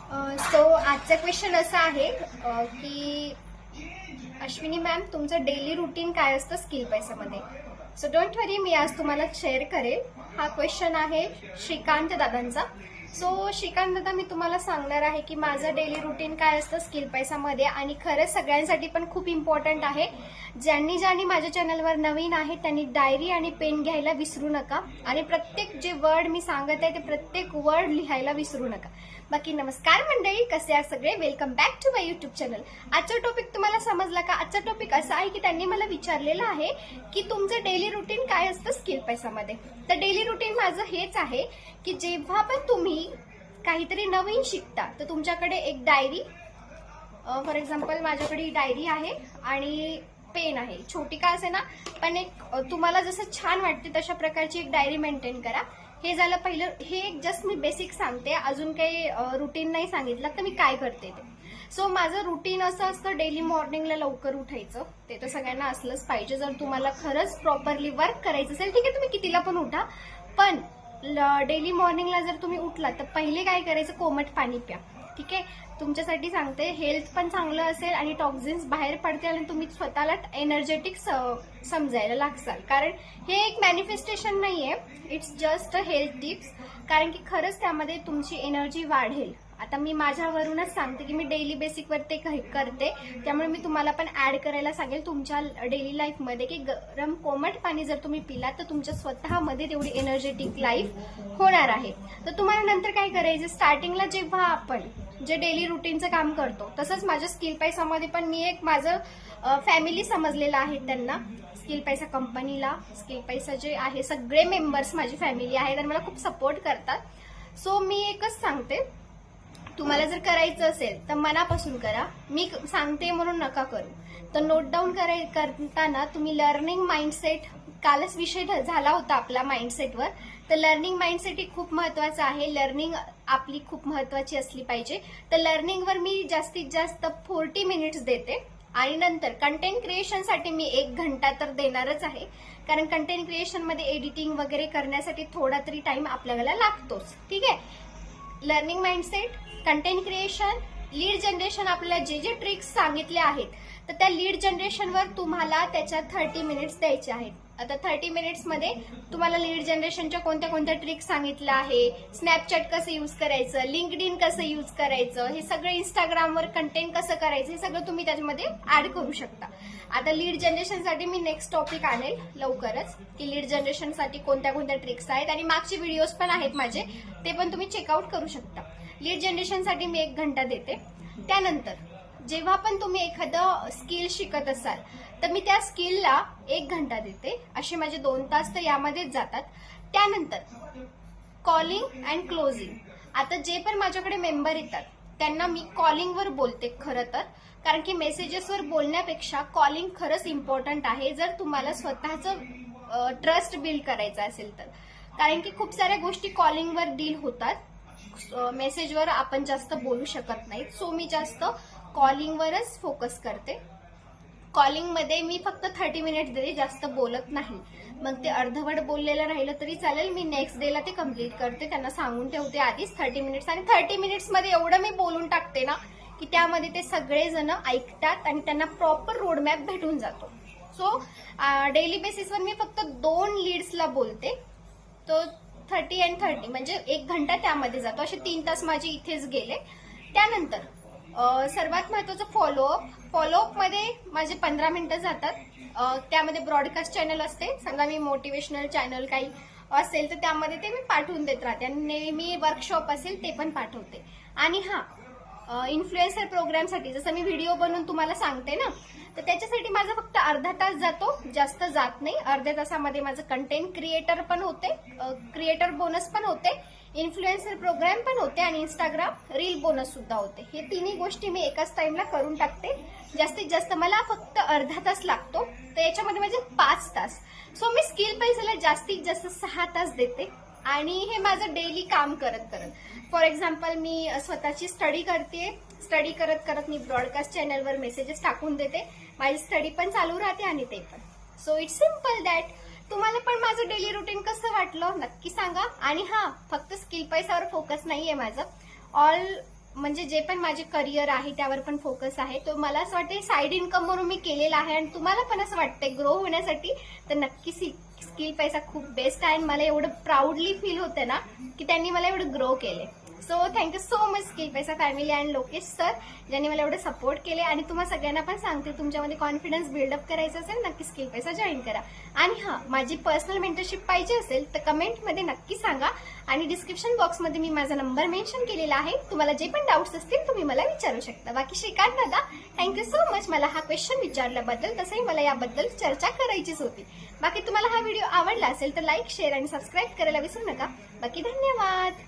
So आजचा question असा आहे की अश्विनी मॅम तुमचं डेली रुटीन काय असतं स्किल पैसामध्ये. सो डोंट वरी, मी आज तुम्हाला शेअर करेल. हा क्वेश्चन आहे श्रीकांत दादांचा. सो श्रीकांत दादा, मी तुम्हाला सांगणार आहे की माझं डेली रुटीन काय असतं स्किल पैसामध्ये, आणि खरंच सगळ्यांसाठी पण खूप इम्पॉर्टंट आहे. ज्यांनी माझ्या चॅनलवर नवीन आहे त्यांनी डायरी आणि पेन घ्यायला विसरू नका, आणि प्रत्येक जे वर्ड मी सांगत आहे ते प्रत्येक वर्ड लिहायला विसरू नका. बाकी नमस्कार मंडळी, कसे आहात सगळे? Welcome back to my YouTube channel. आजचा टॉपिक तुम्हाला समजला का? आजचा टॉपिक असा आहे की त्यांनी मला विचारलेलं आहे की तुमचं डेली रुटीन काय असतं स्किल पैसामध्ये. तर डेली रुटीन माझं हेच आहे की जेव्हा पण तुम्ही काहीतरी नवीन शिकता तर तुमच्याकडे एक डायरी, फॉर एक्झाम्पल माझ्याकडे ही डायरी आहे आणि पेन आहे. छोटी का असे ना, पण एक तुम्हाला जसं छान वाटते तशा प्रकारची एक डायरी मेंटेन करा. हे झालं पहिलं. हे एक जस्ट मी बेसिक सांगते, अजून काही रुटीन नाही सांगितलं तर मी काय करते ते. सो माझं रुटीन असं असतं, डेली मॉर्निंगला लवकर उठायचं. ते तर सगळ्यांना असलंच पाहिजे. जर तुम्हाला खरंच प्रॉपरली वर्क करायचं असेल, ठीक आहे, तुम्ही कितीला पण उठा, पण डेली मॉर्निंगला जर तुम्ही उठला तर पहिले काय करायचं, कोमट पाणी प्या. ठीक आहे, तुमच्यासाठी सांगते, हेल्थ पण चांगलं असेल आणि टॉक्झिन्स बाहेर पडतील आणि तुम्ही स्वतःला एनर्जेटिक समजायला लागसाल. कारण हे एक मॅनिफेस्टेशन नाहीये, it's just a health tips. कारण की खरंच त्यामध्ये तुमची एनर्जी वाढेल. आता मी माझ्यावरूनच सांगते की मी डेली बेसिकवर ते करते, त्यामुळे मी तुम्हाला पण ऍड करायला सांगेल तुमच्या डेली लाईफमध्ये की गरम कोमट पाणी जर तुम्ही पिलात तर तुमच्या स्वतःमध्ये तेवढी एनर्जेटिक लाईफ होणार आहे. तर तुम्हाला नंतर काय करायचं, स्टार्टिंगला जेव्हा आपण जे डेली रुटीनचं काम करतो, तसंच माझ्या स्किल पैसामध्ये पण मी एक माझं फॅमिली समजलेलं आहे त्यांना. स्किल पैसा कंपनीला, स्किल पैसा जे आहे सगळे मेंबर्स माझी फॅमिली आहेत आणि मला खूप सपोर्ट करतात. सो मी एकच सांगते, तुम्हाला जर करायचं असेल तर मनापासून करा. मी सांगते म्हणून नका करू. तर नोट डाऊन करताना तुम्ही लर्निंग माइंडसेट, कालच विषय झाला होता आपला माइंडसेटवर, तर लर्निंग माइंडसेट ही खूप महत्वाचं आहे. लर्निंग आपली खूप महत्वाची असली पाहिजे. तर लर्निंगवर मी जास्तीत जास्त 40 मिनिट्स देते, आणि नंतर कंटेंट क्रिएशनसाठी मी 1 घंटा तर देणारच आहे. कारण कंटेंट क्रिएशनमध्ये एडिटिंग वगैरे करण्यासाठी थोडा तरी टाइम आपल्याला लागतोच. ठीक आहे, learning mindset, content creation, lead generation, आपल्याला जे जे ट्रिक्स सांगितले आहेत तर त्या लीड जनरेशनवर तुम्हाला त्याच्यात 30 मिनिट्स द्यायचे आहेत. आता 30 मिनिट्समध्ये तुम्हाला लीड जनरेशनच्या कोणत्या कोणत्या ट्रिक्स सांगितल्या आहे, स्नॅपचॅट कसं यूज करायचं, लिंक्डइन कसं यूज करायचं, हे सगळं, इंस्टाग्रामवर कंटेंट कसं करायचं, हे सगळं तुम्ही त्याच्यामध्ये ऍड करू शकता. आता लीड जनरेशनसाठी मी नेक्स्ट टॉपिक आणेल लवकरच की लीड जनरेशनसाठी कोणत्या कोणत्या ट्रिक्स आहेत, आणि मागचे व्हिडिओज पण आहेत माझे, ते पण तुम्ही चेकआउट करू शकता. लीड जनरेशनसाठी मी 1 घंटा देते. त्यानंतर जेव्हा पण तुम्ही एखादं स्किल शिकत असाल तर मी त्या स्किलला 1 घंटा देते. असे माझे 2 तास तर यामध्येच जातात. त्यानंतर कॉलिंग अँड क्लोजिंग. आता जे पण माझ्याकडे मेंबर येतात त्यांना मी कॉलिंगवर बोलते खरं तर, कारण की मेसेजेसवर बोलण्यापेक्षा कॉलिंग खरंच इम्पॉर्टंट आहे जर तुम्हाला स्वतःचं ट्रस्ट बिल्ड करायचं असेल तर. कारण की खूप साऱ्या गोष्टी कॉलिंगवर डील होतात, मेसेजवर आपण जास्त बोलू शकत नाही. सो मी जास्त कॉलिंगवरच फोकस करते. कॉलिंगमध्ये मी फक्त 30 मिनिट्स देते, जास्त बोलत नाही. मग ते अर्धवट बोललेलं राहिलं तरी चालेल, मी नेक्स्ट डेला ते कम्प्लीट करते. त्यांना सांगून ठेवते आधीच 30 मिनिट्स, आणि 30 मिनिट्समध्ये एवढं मी बोलून टाकते ना की त्यामध्ये ते सगळेजण ऐकतात आणि त्यांना प्रॉपर रोडमॅप भेटून जातो. सो डेली बेसिसवर मी फक्त 2 लीड्सला बोलते. तो 30 अँड 30 म्हणजे 1 घंटा त्यामध्ये जातो. असे 3 तास माझे इथेच गेले. त्यानंतर सर्वात महत्वाचं फॉलोअप मध्ये माझे 15 मिनिटं जातात. त्यामध्ये ब्रॉडकास्ट चॅनल असते, समजा मी मोटिवेशनल चॅनल काही असेल तर त्यामध्ये ते मी पाठवून देत राहते, आणि नेहमी वर्कशॉप असेल ते पण पाठवते. आणि इन्फ्लुएन्सर प्रोग्रामसाठी जसं मी व्हिडिओ बनवून तुम्हाला सांगते ना, तर त्याच्यासाठी माझा फक्त अर्धा तास जातो, जास्त जात नाही. अर्ध्या तासामध्ये माझं कंटेंट क्रिएटर पण होते, क्रिएटर बोनस पण होते, इन्फ्लुएन्सर प्रोग्राम पण होते, आणि इंस्टाग्राम रील बोनस सुद्धा होते. हे तिन्ही गोष्टी मी एकाच टाइमला करून टाकते. जास्तीत जास्त मला फक्त अर्धा तास लागतो, तर याच्यामध्ये माझे 5 तास. सो मी स्किल पैसाला जास्तीत जास्त 6 तास देते, आणि हे माझं डेली काम करत करत. फॉर एक्झाम्पल मी स्वतःची स्टडी करते, स्टडी करत करत मी ब्रॉडकास्ट चॅनलवर मेसेजेस टाकून देते. माझी स्टडी पण चालू राहते आणि ते पण. So it's simple that. तुम्हाला पण माझं डेली रुटीन कसं वाटलं नक्की सांगा. आणि फक्त स्किल पैसावर फोकस नाहीये माझं, ऑल म्हणजे जे पण माझे करिअर आहे त्यावर पण फोकस आहे. तो मला असं वाटतं साईड इन्कम म्हणून मी केलेला आहे आणि तुम्हाला पण असं वाटतंय ग्रो होण्यासाठी तर नक्की स्किल पैसा खूप बेस्ट आहे आणि मला एवढं प्राऊडली फील होतं ना की त्यांनी मला एवढं ग्रो केले. So thank you so much skill पैसा फॅमिली अँड लोकेश सर, ज्यांनी मला एवढं सपोर्ट केले. आणि तुम्हाला सगळ्यांना पण सांगते, तुमच्यामध्ये कॉन्फिडन्स बिल्डअप करायचा असेल नक्की स्किल पैसा जॉईन करा. आणि हां, माझी पर्सनल मेंटरशिप पाहिजे असेल तर कमेंटमध्ये नक्की सांगा आणि डिस्क्रिप्शन बॉक्समध्ये मी माझा नंबर मेन्शन केलेला आहे. तुम्हाला जे पण डाऊट्स असतील तुम्ही मला विचारू शकता. बाकी श्रीकांत दादा, थँक्यू सो मच मला हा क्वेश्चन विचारल्याबद्दल. तसंही मला याबद्दल चर्चा करायचीच होती. बाकी तुम्हाला हा व्हिडिओ आवडला असेल तर लाईक, शेअर आणि सबस्क्राईब करायला विसरू नका. बाकी धन्यवाद.